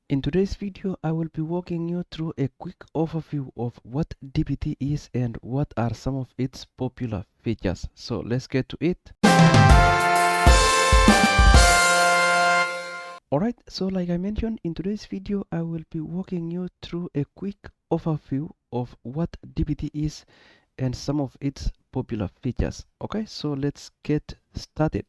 In today's video, I will be walking you through a quick overview of what DBT is and what are some of its popular features. So let's get to it. Alright, so like I mentioned, in today's video, I will be walking you through a quick overview of what DBT is and some of its popular features. Okay, so let's get started.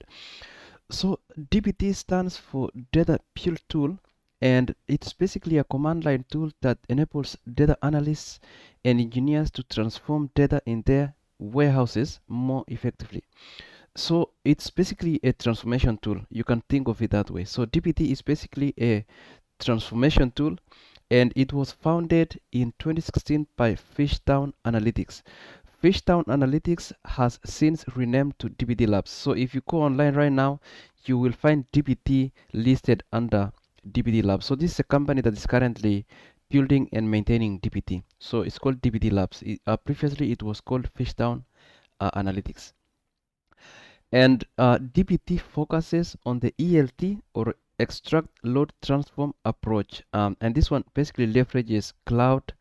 So DBT stands for Data Build Tool, and it's basically a command line tool that enables data analysts and engineers to transform data in their warehouses more effectively. So it's basically a transformation tool. You can think of it that way. So DBT is basically a transformation tool, and it was founded in 2016 by Fishtown Analytics. Fishtown Analytics has since renamed to DBT Labs. So if you go online right now, you will find DBT listed under DBT Labs. So this is a company that is currently building and maintaining DBT. So it's called DBT Labs. Previously, it was called Fishtown Analytics. And DBT focuses on the ELT, or extract load transform approach, and this one basically leverages cloud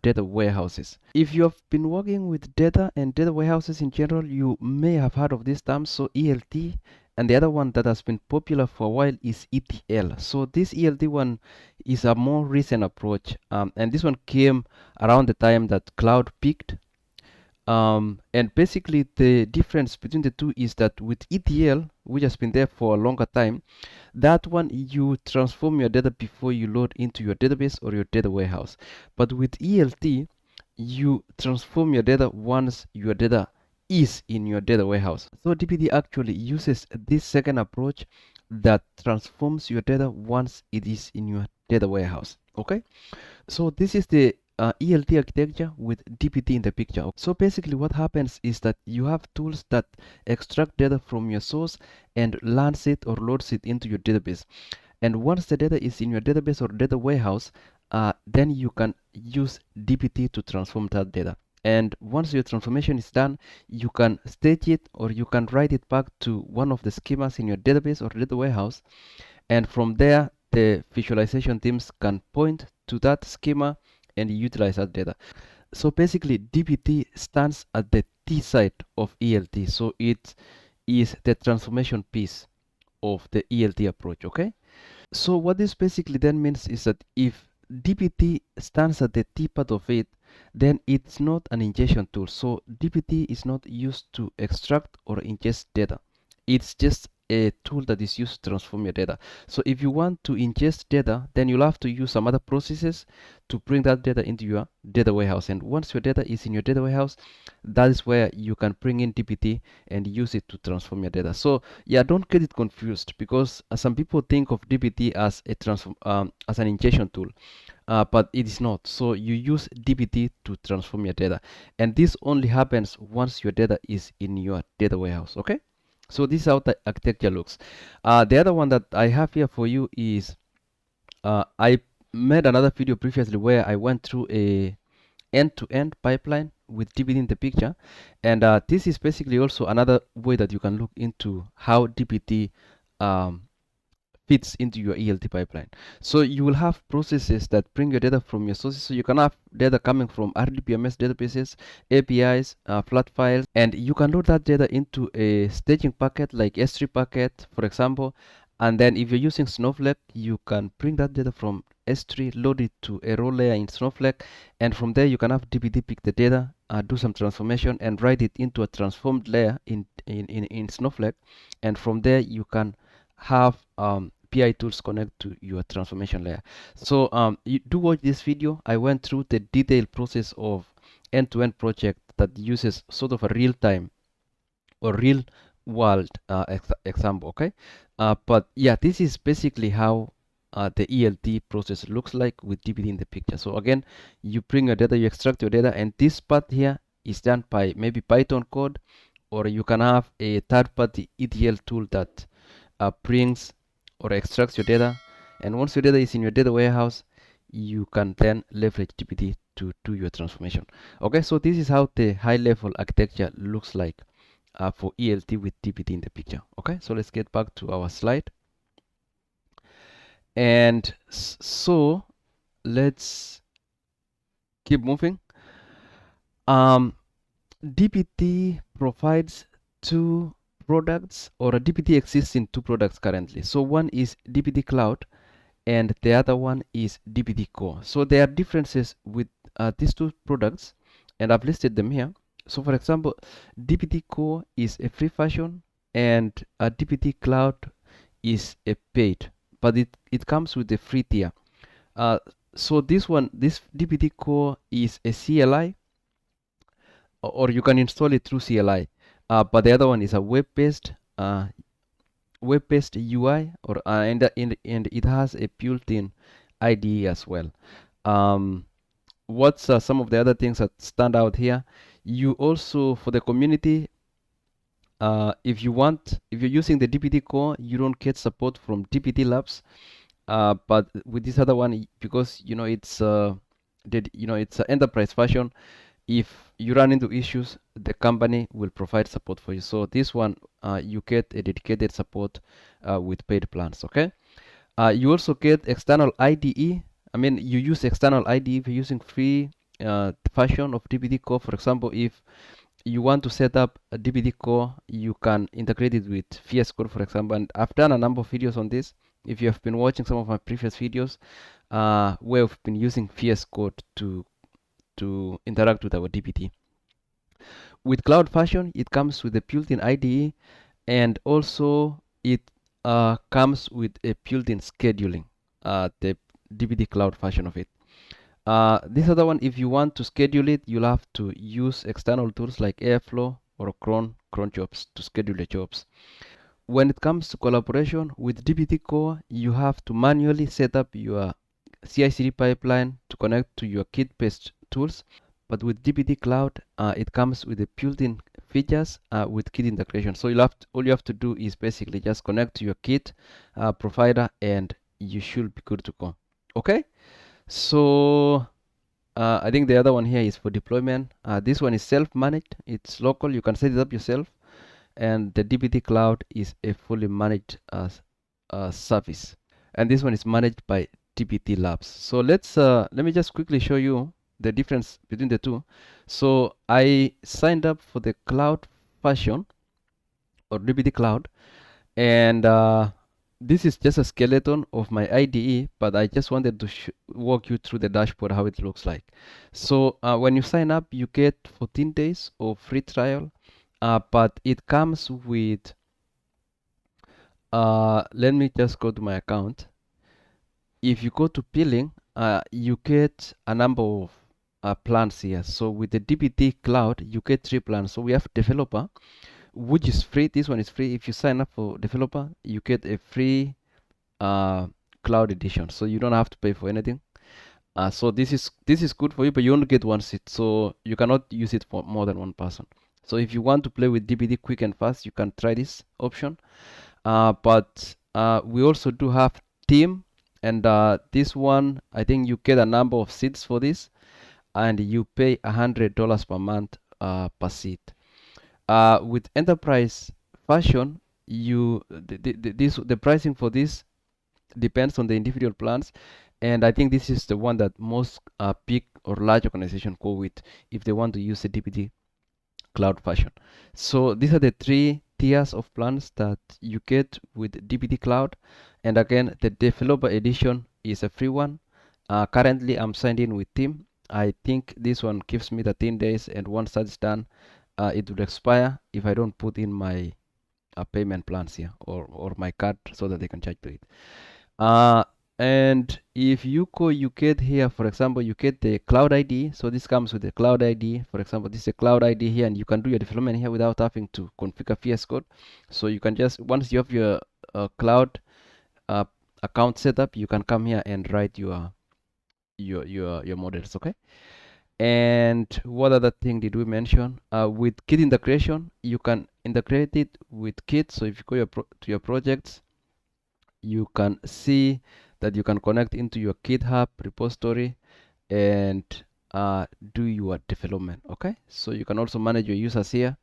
data warehouses. If you have been working with data and data warehouses in general, you may have heard of this term. So ELT, and the other one that has been popular for a while is ETL. So this ELT one is a more recent approach, and this one came around the time that cloud peaked. And basically the difference between the two is that with ETL, which has been there for a longer time, that one you transform your data before you load into your database or your data warehouse. But with ELT, you transform your data once your data is in your data warehouse. So DBT actually uses this second approach that transforms your data once it is in your data warehouse. Okay, so this is the ELT architecture with DBT in the picture. So basically what happens is that you have tools that extract data from your source and lands it or loads it into your database. And once the data is in your database or data warehouse, then you can use DBT to transform that data. And once your transformation is done, you can stage it or you can write it back to one of the schemas in your database or data warehouse. And from there, the visualization teams can point to that schema and utilize that data. So basically, DBT stands at the T side of ELT. So it is the transformation piece of the ELT approach. Okay. So what this basically then means is that if DBT stands at the T part of it, then it's not an ingestion tool. So DBT is not used to extract or ingest data. It's just a tool that is used to transform your data. So if you want to ingest data, then you'll have to use some other processes to bring that data into your data warehouse. And once your data is in your data warehouse, that is where you can bring in DBT and use it to transform your data. So yeah, don't get it confused, because some people think of DBT as a as an ingestion tool, but it is not. So you use DBT to transform your data, and this only happens once your data is in your data warehouse. Okay. So this is how the architecture looks. The other one that I have here for you is I made another video previously where I went through a end-to-end pipeline with DBT in the picture, and this is basically also another way that you can look into how DBT fits into your ELT pipeline. So you will have processes that bring your data from your sources. So you can have data coming from RDBMS databases, APIs, flat files, and you can load that data into a staging packet like S3 packet, for example. And then if you're using Snowflake, you can bring that data from S3, load it to a raw layer in Snowflake, and from there you can have DBT pick the data, do some transformation, and write it into a transformed layer in Snowflake. And from there you can have PI tools connect to your transformation layer. So you do watch this video. I went through the detailed process of end-to-end project that uses sort of a real-time or real world example. Okay, but yeah, this is basically how the ELT process looks like with DBT in the picture. So again, you bring your data, you extract your data, and this part here is done by maybe Python code, or you can have a third-party ETL tool that brings or extracts your data. And once your data is in your data warehouse, you can then leverage DBT to do your transformation. Okay, so this is how the high-level architecture looks like for ELT with DBT in the picture. Okay, so let's get back to our slide. And so let's keep moving. DBT provides two products, or a DBT exists in two products currently. So one is DBT Cloud and the other one is DBT Core. So there are differences with these two products, and I've listed them here. So for example, DBT Core is a free version and DBT Cloud is a paid, but it comes with a free tier. So this DBT Core is a CLI, or you can install it through CLI. But the other one is a web-based UI, or and it has a built-in IDE as well. What's some of the other things that stand out here? You also, for the community, if you're using the DBT core, you don't get support from DBT Labs. But with this other one, because it's it's an enterprise version, if you run into issues, the company will provide support for you. So this one, you get a dedicated support with paid plans. Okay. You also get external IDE. I mean, you use external IDE if you're using free version of DBT core. For example, if you want to set up a DBT core, you can integrate it with VS Code, for example. And I've done a number of videos on this. If you have been watching some of my previous videos, where we've been using VS Code to interact with our DBT. With Cloud version, it comes with a built-in IDE, and also it comes with a built-in scheduling, the DBT Cloud version of it. This other one, if you want to schedule it, you'll have to use external tools like Airflow or cron jobs to schedule the jobs. When it comes to collaboration with DBT Core, you have to manually set up your CI/CD pipeline to connect to your Git-based tools. But with DBT Cloud, it comes with the built-in features with Git integration. So all you have to do is basically just connect to your Git provider, and you should be good to go. Okay. So I think the other one here is for deployment. This one is self-managed. It's local. You can set it up yourself. And the DBT Cloud is a fully managed service. And this one is managed by DBT Labs. So let me just quickly show you the difference between the two. So I signed up for the cloud version, or DBT Cloud, and this is just a skeleton of my IDE, but I just wanted to walk you through the dashboard, how it looks like. So when you sign up, you get 14 days of free trial, but it comes with, let me just go to my account. If you go to billing, you get a number of plans here. So with the DBT Cloud, you get 3 plans. So we have developer, which is free. This one is free. If you sign up for developer, you get a free cloud edition, so you don't have to pay for anything. So this is good for you, but you only get one seat, so you cannot use it for more than one person. So if you want to play with DBT quick and fast, you can try this option. But we also do have team, and this one, I think you get a number of seats for this, and you pay $100 per month per seat. With enterprise version, the pricing for this depends on the individual plans, and I think this is the one that most big or large organizations go with if they want to use the DBT Cloud version. So these are the 3 tiers of plans that you get with DBT Cloud, and again, the developer edition is a free one. Currently, I'm signed in with Team. I think this one gives me 13 days, and once that's done, it will expire if I don't put in my payment plans here, or my card, so that they can charge to it. And if you go, you get here, for example, you get the Cloud ID. So this comes with the Cloud ID. For example, this is a Cloud ID here, and you can do your development here without having to configure VS Code. So you can just, once you have your Cloud account set up, you can come here and write your models. Okay. And what other thing did we mention? With Git integration, you can integrate it with Git. So if you go to your projects, you can see that you can connect into your GitHub repository and do your development. Okay, so you can also manage your users here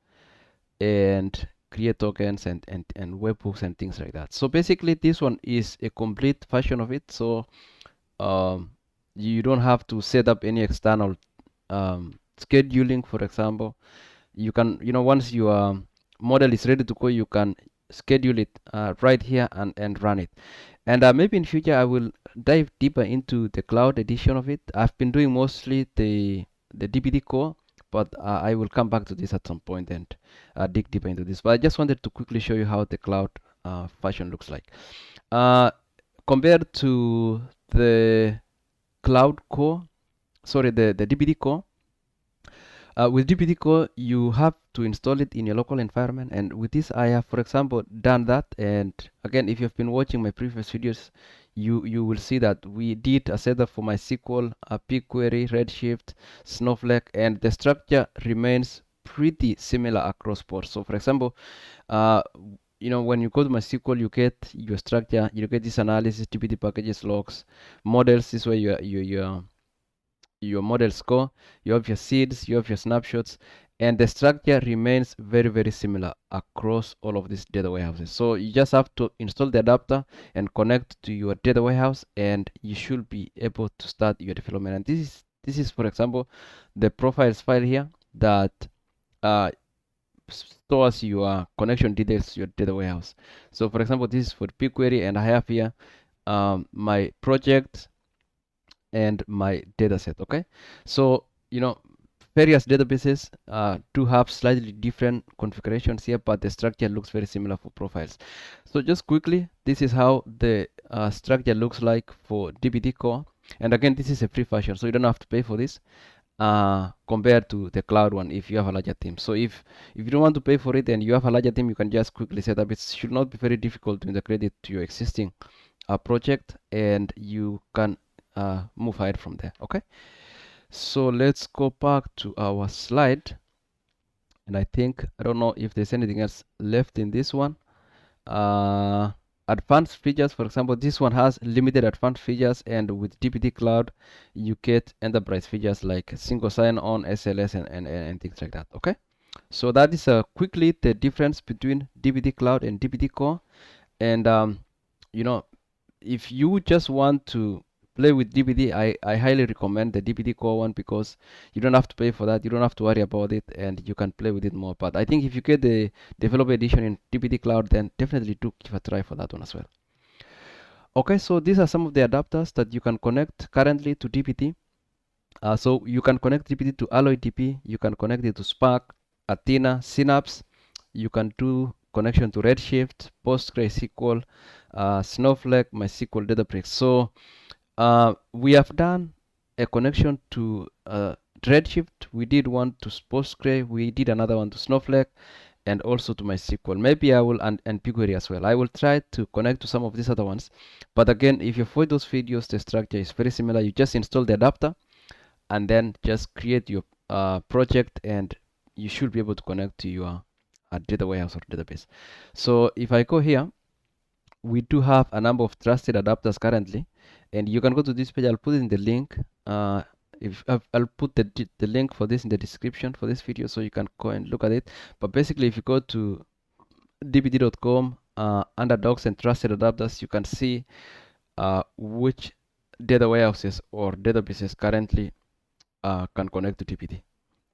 and create tokens and webhooks and things like that. So basically this one is a complete version of it. So you don't have to set up any external scheduling, for example. You can, once your model is ready to go, you can schedule it right here and run it. And maybe in future I will dive deeper into the cloud edition of it. I've been doing mostly the DBT core, but I will come back to this at some point and dig deeper into this. But I just wanted to quickly show you how the cloud version looks like. Compared to the cloud core, sorry, the DBT core, with DBT Core, you have to install it in your local environment. And with this, I have, for example, done that. And again, if you've been watching my previous videos, you will see that we did a setup for MySQL, BigQuery, Redshift, Snowflake, and the structure remains pretty similar across board. So, for example, when you go to MySQL, you get your structure, you get this analysis, DBT packages, logs, models. This way, your model score, you have your seeds, you have your snapshots, and the structure remains very, very similar across all of these data warehouses. So you just have to install the adapter and connect to your data warehouse, and you should be able to start your development. And this is for example, the profiles file here that stores your connection details to your data warehouse. So for example, this is for BigQuery, and I have here my project and my data set. Okay, so various databases do have slightly different configurations here, but the structure looks very similar for profiles. So just quickly, this is how the structure looks like for DBT core. And again, this is a free version, so you don't have to pay for this compared to the cloud one if you have a larger team. So if you don't want to pay for it and you have a larger team, you can just quickly set up. It should not be very difficult to integrate it to your existing project, and you can move ahead from there. Okay, so let's go back to our slide, and I don't know if there's anything else left in this one. Advanced features, for example, this one has limited advanced features, and with DBT Cloud you get enterprise features like single sign-on, SLS, and things like that. Okay, so that is quickly the difference between DBT Cloud and DBT Core. And if you just want to play with DBT, I highly recommend the DBT Core one, because you don't have to pay for that, you don't have to worry about it, and you can play with it more. But I think if you get the developer edition in DBT Cloud, then definitely do give a try for that one as well. Okay, so these are some of the adapters that you can connect currently to DBT. So you can connect DBT to AlloyDB, you can connect it to Spark, Athena, Synapse, you can do connection to Redshift, PostgreSQL, Snowflake, MySQL, Databricks. So we have done a connection to Redshift, we did one to Postgre, we did another one to Snowflake, and also to MySQL. Maybe I will, and BigQuery as well. I will try to connect to some of these other ones. But again, if you follow those videos, the structure is very similar. You just install the adapter and then just create your project, and you should be able to connect to your data warehouse or database. So if I go here, we do have a number of trusted adapters currently, and you can go to this page. I'll put it in the link. I'll put the link for this in the description for this video, so you can go and look at it. But basically, if you go to dbt.com under docs and trusted adapters, you can see which data warehouses or databases currently can connect to DBT.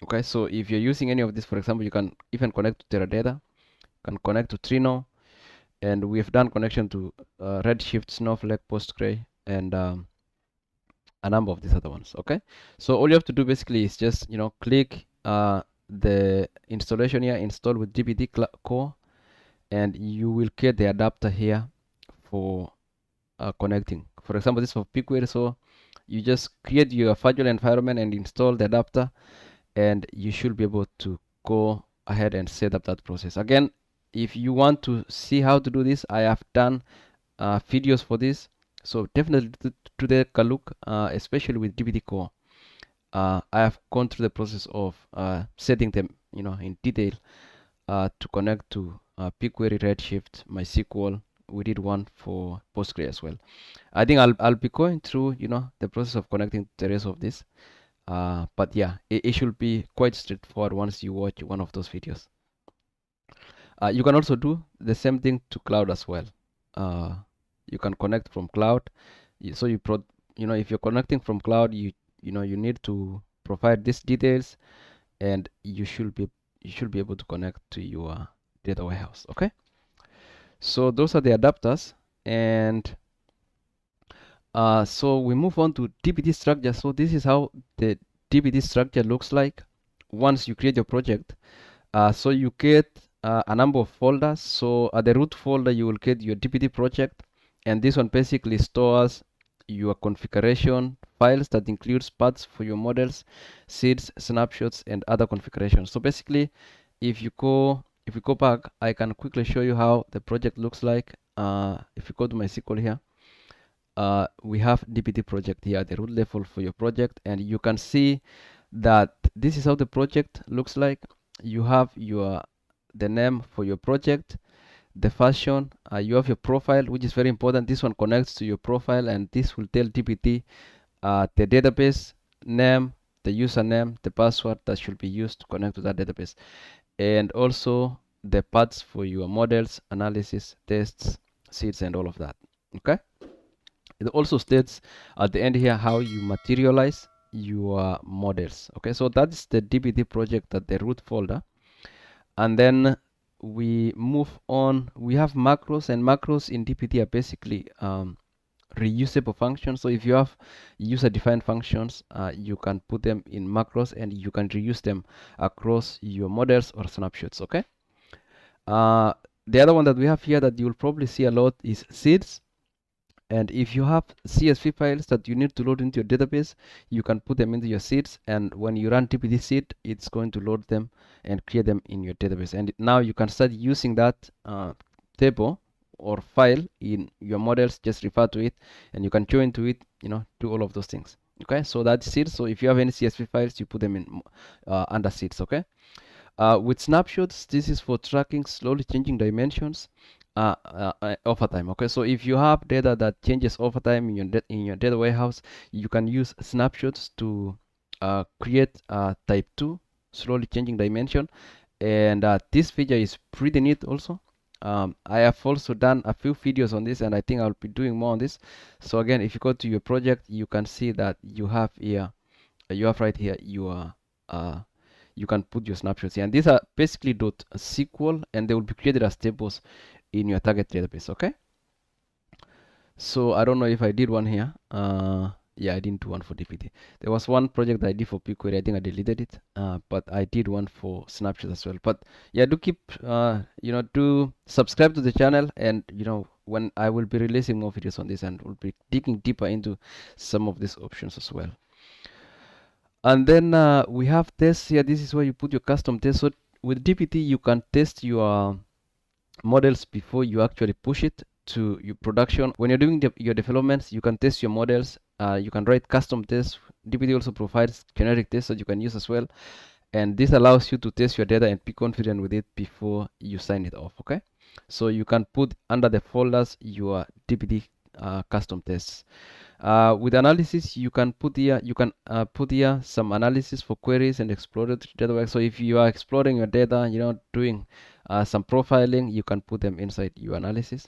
Okay, so if you're using any of this, for example, you can even connect to Teradata, can connect to Trino, and we have done connection to Redshift, Snowflake, Postgre, and a number of these other ones. Okay, so all you have to do basically is just click the installation here, install with DBT Core, and you will get the adapter here for connecting. For example, this is for BigQuery, so you just create your virtual environment and install the adapter, and you should be able to go ahead and set up that process. Again, if you want to see how to do this, I have done videos for this, so definitely to take a look, especially with DBT Core. I have gone through the process of setting them in detail to connect to BigQuery, Redshift, MySQL. We did one for Postgre as well. I think I'll be going through the process of connecting to the rest of this, but yeah, it should be quite straightforward once you watch one of those videos. You can also do the same thing to cloud as well. You can connect from cloud. So if you're connecting from cloud, you need to provide these details, and you should be able to connect to your data warehouse. Okay. So those are the adapters, and so we move on to DBT structure. So this is how the DBT structure looks like once you create your project. So you get a number of folders. So at the root folder, you will get your DBT project, and this one basically stores your configuration files that includes paths for your models, seeds, snapshots, and other configurations. So basically, if we go back, I can quickly show you how the project looks like. If you go to my SQL here, we have DBT project here at the root level for your project, and you can see that this is how the project looks like. You have the name for your project, the fashion, you have your profile, which is very important. This one connects to your profile, and this will tell DBT the database name, the username, the password that should be used to connect to that database, and also the paths for your models, analysis, tests, seeds, and all of that. Okay. It also states at the end here how you materialize your models. Okay, so that's the DBT project at the root folder. And then we move on. We have macros, and macros in DBT are basically reusable functions. So if you have user-defined functions, you can put them in macros, and you can reuse them across your models or snapshots. Okay. The other one that we have here that you'll probably see a lot is seeds. And if you have CSV files that you need to load into your database, you can put them into your seeds, and when you run DBT seed, it's going to load them and create them in your database. And now you can start using that table or file in your models. Just refer to it, and you can join to it, do all of those things. Okay, so that's seeds. So if you have any CSV files, you put them in under seeds. Okay. With snapshots, this is for tracking slowly changing dimensions over time. Okay, so if you have data that changes over time in your data warehouse, you can use snapshots to create type 2 slowly changing dimension, and this feature is pretty neat also. I have also done a few videos on this, and I think I'll be doing more on this. So again, if you go to your project, you can see that you have right here you can put your snapshots here, and these are basically .sql, and they will be created as tables in your target database. Okay, so I don't know if I did one here. Yeah, I didn't do one for DBT. There was one project that I did for BigQuery. I think I deleted it, but I did one for snapshots as well. But yeah, do keep do subscribe to the channel, and when I will be releasing more videos on this, and we'll be digging deeper into some of these options as well. And then we have tests here. This is where you put your custom tests. So with DBT, you can test your models before you actually push it to your production. When you're doing your developments, you can test your models. You can write custom tests. DBT also provides generic tests that you can use as well. And this allows you to test your data and be confident with it before you sign it off. Okay, so you can put under the folders your DBT custom tests. With analysis, you can put here some analysis for queries and exploratory data work. So if you are exploring your data, doing some profiling, you can put them inside your analysis.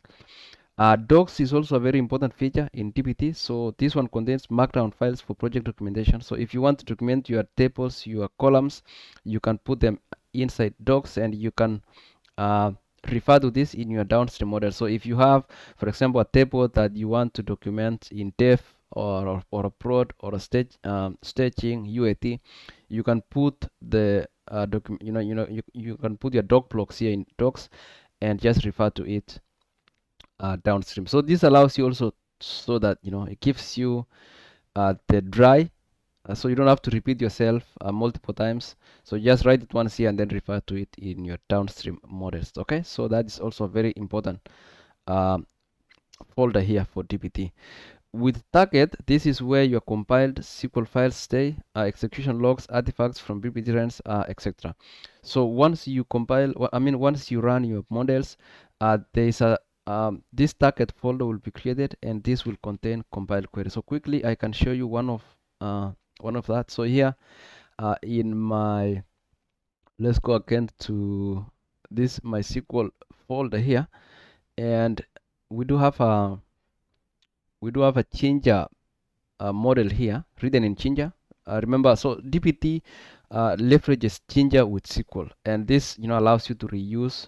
Docs is also a very important feature in DBT. So this one contains markdown files for project documentation. So if you want to document your tables, your columns, you can put them inside docs, and you can refer to this in your downstream model. So if you have, for example, a table that you want to document in def or a prod or a staging UAT, you can put the you can put your doc blocks here in docs and just refer to it downstream. So this allows you also, so that it gives you the dry, so you don't have to repeat yourself multiple times. So just write it once here and then refer to it in your downstream models. Okay, so that is also a very important folder here for DBT. With target, this is where your compiled SQL files stay, execution logs, artifacts from DBT runs, etc. So once you once you run your models, there is a this target folder will be created, and this will contain compiled queries. So quickly, I can show you one of that. So here in my, let's go again to this MySQL folder here, and we do have a changer model here written in Changer. Remember, so DBT leverages Changer with SQL, and this allows you to reuse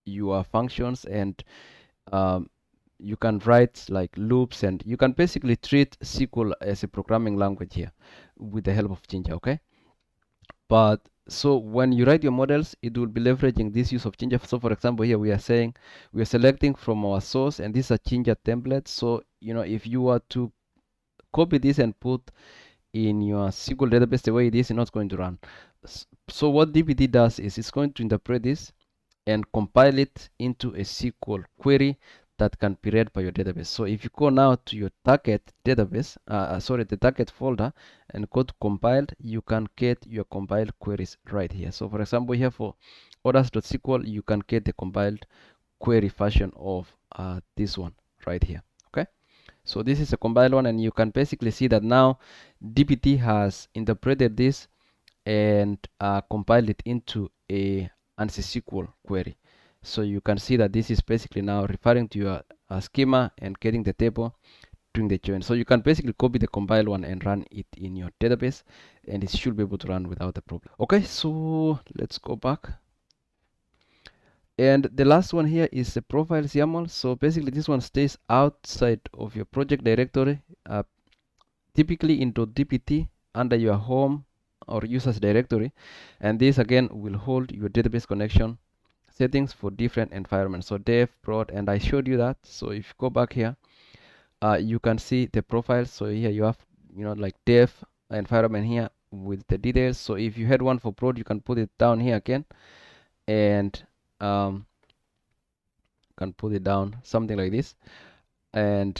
your functions, and you can write like loops, and you can basically treat SQL as a programming language here with the help of Changer. Okay, but so when you write your models, it will be leveraging this use of Changer. So for example, here we are saying we are selecting from our source, and these are Changer templates. So if you were to copy this and put in your SQL database the way it is, it's not going to run. So what DBT does is it's going to interpret this and compile it into a SQL query that can be read by your database. So if you go now to your target database, the target folder, and go to compiled, you can get your compiled queries right here. So for example, here for orders.sql, you can get the compiled query version of this one right here. Okay, so this is a compiled one, and you can basically see that now DBT has interpreted this and compiled it into a ANSI SQL query. So you can see that this is basically now referring to your schema and getting the table during the join. So you can basically copy the compiled one and run it in your database, and it should be able to run without a problem. Okay, so let's go back. And the last one here is the profiles YAML. So basically this one stays outside of your project directory, typically into DBT under your home or users directory, and this again will hold your database connection settings for different environments, so dev, prod, and I showed you that. So if you go back here, you can see the profiles. So here you have like dev environment here with the details. So if you had one for prod, you can put it down here again, and can put it down something like this. And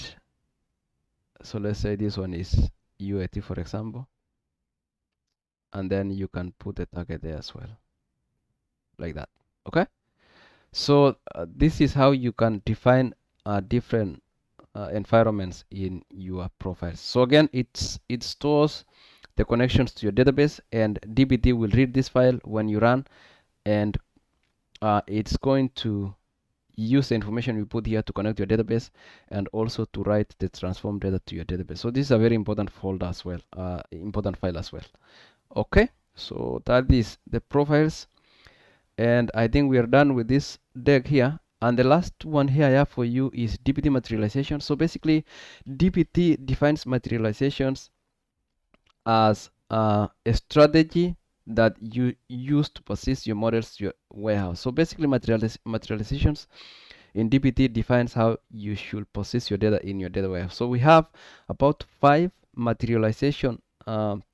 so let's say this one is UAT, for example, and then you can put the target there as well, like that. Okay, so this is how you can define different environments in your profiles. So again, it stores the connections to your database, and DBT will read this file when you run, and it's going to use the information we put here to connect your database, and also to write the transform data to your database. So this is a very important folder as well, important file as well. Okay, so that is the profiles, and I think we are done with this deck here. And the last one here I have for you is DBT Materialization. So basically, DBT defines materializations as a strategy that you use to persist your models to your warehouse. So basically, materializations in DBT defines how you should persist your data in your data warehouse. So we have about 5 materialization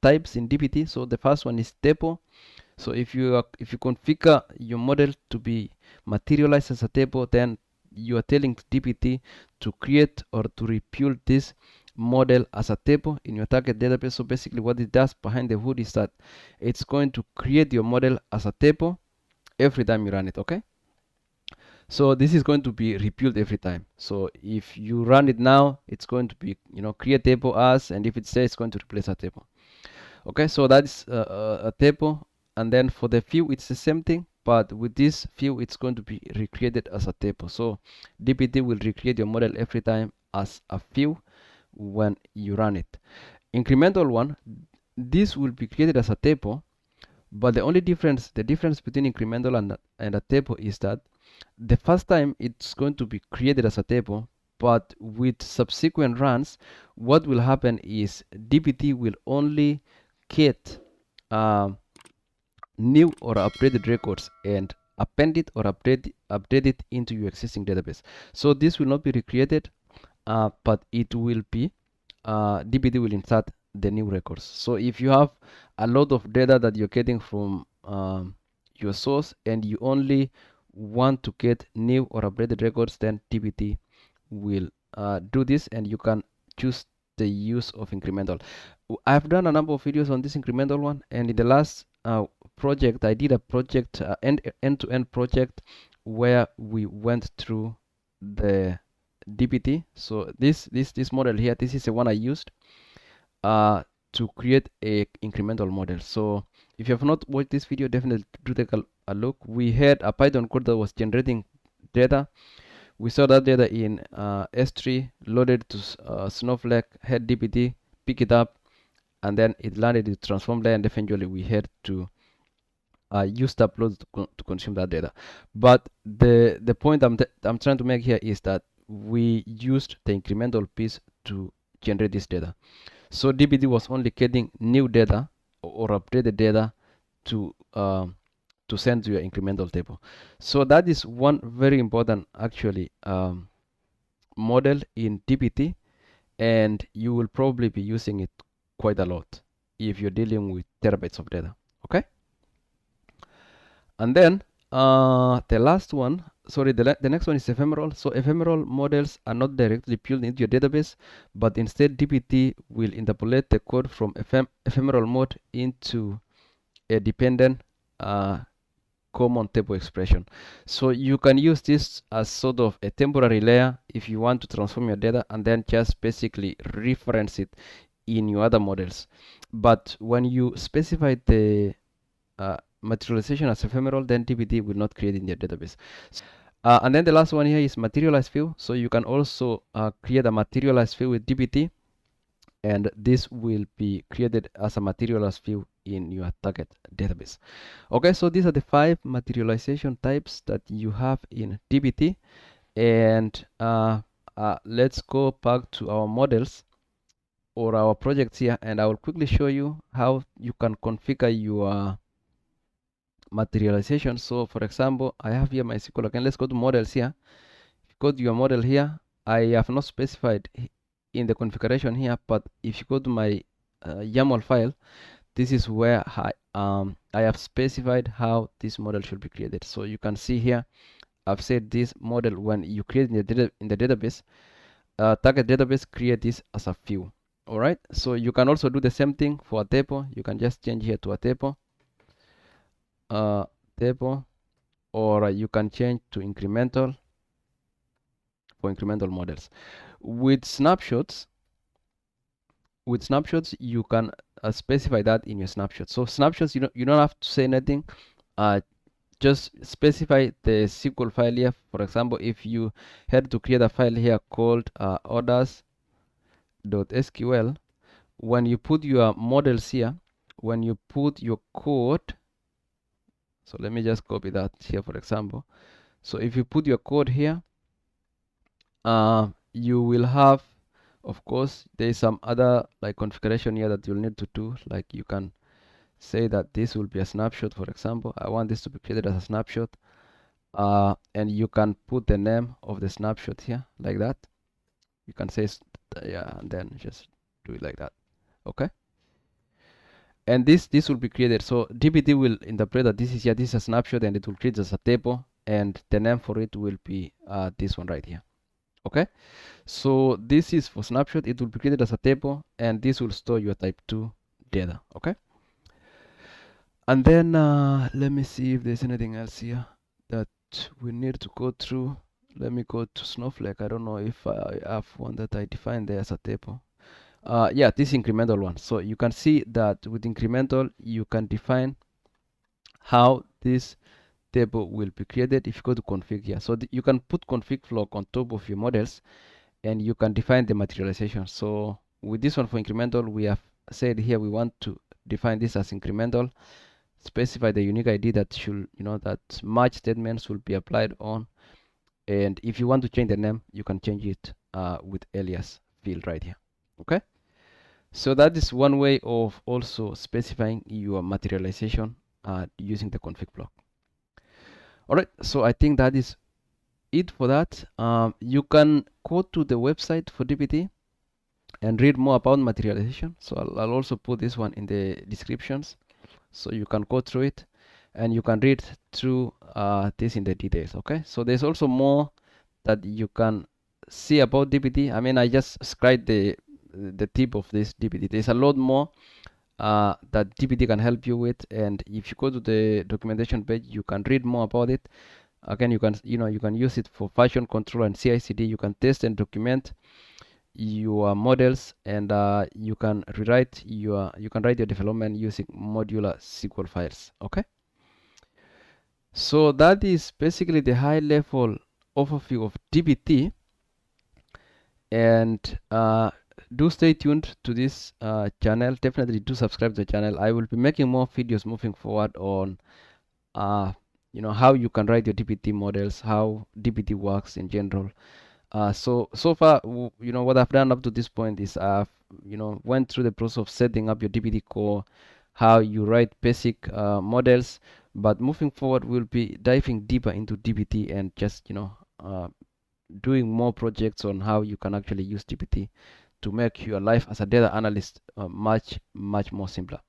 types in DBT. So the first one is table. So if you configure your model to be materialized as a table, then you are telling DBT to create or to rebuild this model as a table in your target database. So basically what it does behind the hood is that it's going to create your model as a table every time you run it. Okay, so this is going to be rebuilt every time. So if you run it now, it's going to be create table as, and if it says it's going to replace a table. Okay, so that's a table. And then for the view, it's the same thing, but with this view, it's going to be recreated as a table. So DBT will recreate your model every time as a view when you run it. Incremental one, this will be created as a table, but the difference between incremental and a table is that the first time it's going to be created as a table, but with subsequent runs, what will happen is DBT will only get new or updated records and append it or update it into your existing database. So this will not be recreated, but it will be DBT will insert the new records. So if you have a lot of data that you're getting from your source, and you only want to get new or updated records, then DBT will do this, and you can choose the use of incremental. I've done a number of videos on this incremental one, and in the last project I did a project end-to-end project where we went through the DBT. So this model here, this is the one I used. to create a incremental model. So if you have not watched this video, definitely do take a look. We had a Python code that was generating data. We saw that data in S3, loaded to Snowflake, had DBT, pick it up, and then it landed in transform layer, and eventually we had to use Tableau to consume that data. But the point I'm trying to make here is that we used the incremental piece to generate this data. So DBT was only getting new data or updated data to send to your incremental table. So that is one very important actually model in DBT, and you will probably be using it quite a lot if you're dealing with terabytes of data. Okay. And then the last one, sorry, the next one is ephemeral. So ephemeral models are not directly built into your database, but instead DBT will interpolate the code from ephemeral mode into a dependent common table expression. So you can use this as sort of a temporary layer if you want to transform your data and then just basically reference it in your other models. But when you specify the materialization as ephemeral, then DBT will not create in your database. And then the last one here is materialized view. So you can also create a materialized view with DBT, and this will be created as a materialized view in your target database. Okay, so these are the 5 materialization types that you have in DBT. And let's go back to our models or our projects here, and I will quickly show you how you can configure your materialization. So for example, I have here my SQL again. Let's go to models here. If you go to your model here, I have not specified in the configuration here, but if you go to my YAML file, this is where I have specified how this model should be created. So you can see here, I've said this model, when you create in the database, target database, create this as a view. All right. So you can also do the same thing for a table. You can just change here to a table. Or you can change to incremental for incremental models. With snapshots, you can specify that in your snapshot. So snapshots, you don't have to say anything. Just specify the SQL file here. For example, if you had to create a file here called orders.sql, when you put your models here, when you put your code, so let me just copy that here, for example. So if you put your code here, you will have, of course, there is some other like configuration here that you'll need to do. Like you can say that this will be a snapshot, for example. I want this to be created as a snapshot. And you can put the name of the snapshot here like that. You can say, yeah, and then just do it like that. Okay. And this will be created. So DBT will interpret that this is a snapshot, and it will create as a table, and the name for it will be this one right here. Okay. So this is for snapshot. It will be created as a table, and this will store your type 2 data. Okay. And then let me see if there's anything else here that we need to go through. Let me go to Snowflake. I don't know if I have one that I defined there as a table. Yeah, this incremental one. So you can see that with incremental, you can define how this table will be created. If you go to config here, so you can put config flow on top of your models, and you can define the materialization. So with this one for incremental, we have said here we want to define this as incremental, specify the unique ID that should, that match statements will be applied on. And if you want to change the name, you can change it with alias field right here. Okay. So that is one way of also specifying your materialization using the config block. All right. So I think that is it for that. You can go to the website for DBT and read more about materialization. So I'll also put this one in the descriptions, so you can go through it and you can read through this in the details. Okay. So there's also more that you can see about DBT. I mean, I just described the tip of this DBT. There's a lot more that DBT can help you with, and if you go to the documentation page, you can read more about it. Again, you can use it for version control and CI/CD. You can test and document. your models, and you can write your development using modular SQL files. Okay, so that is basically the high level overview of DBT. And do stay tuned to this channel. Definitely do subscribe to the channel. I will be making more videos moving forward on how you can write your DBT models, how DBT works in general. So far, what I've done up to this point is I've went through the process of setting up your DBT core, how you write basic models. But moving forward, we'll be diving deeper into DBT and just doing more projects on how you can actually use DBT to make your life as a data analyst much more simpler.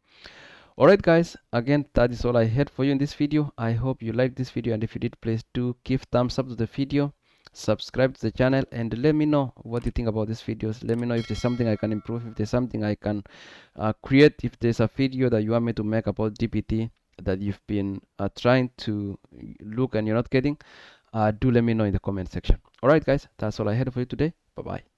Alright guys, again, that is all I had for you in this video. I hope you liked this video, and if you did, please do give thumbs up to the video, subscribe to the channel, and let me know what you think about these videos. Let me know if there's something I can improve, if there's something I can create, if there's a video that you want me to make about DBT that you've been trying to look and you're not getting. Do let me know in the comment section. Alright guys, that's all I had for you today. Bye bye.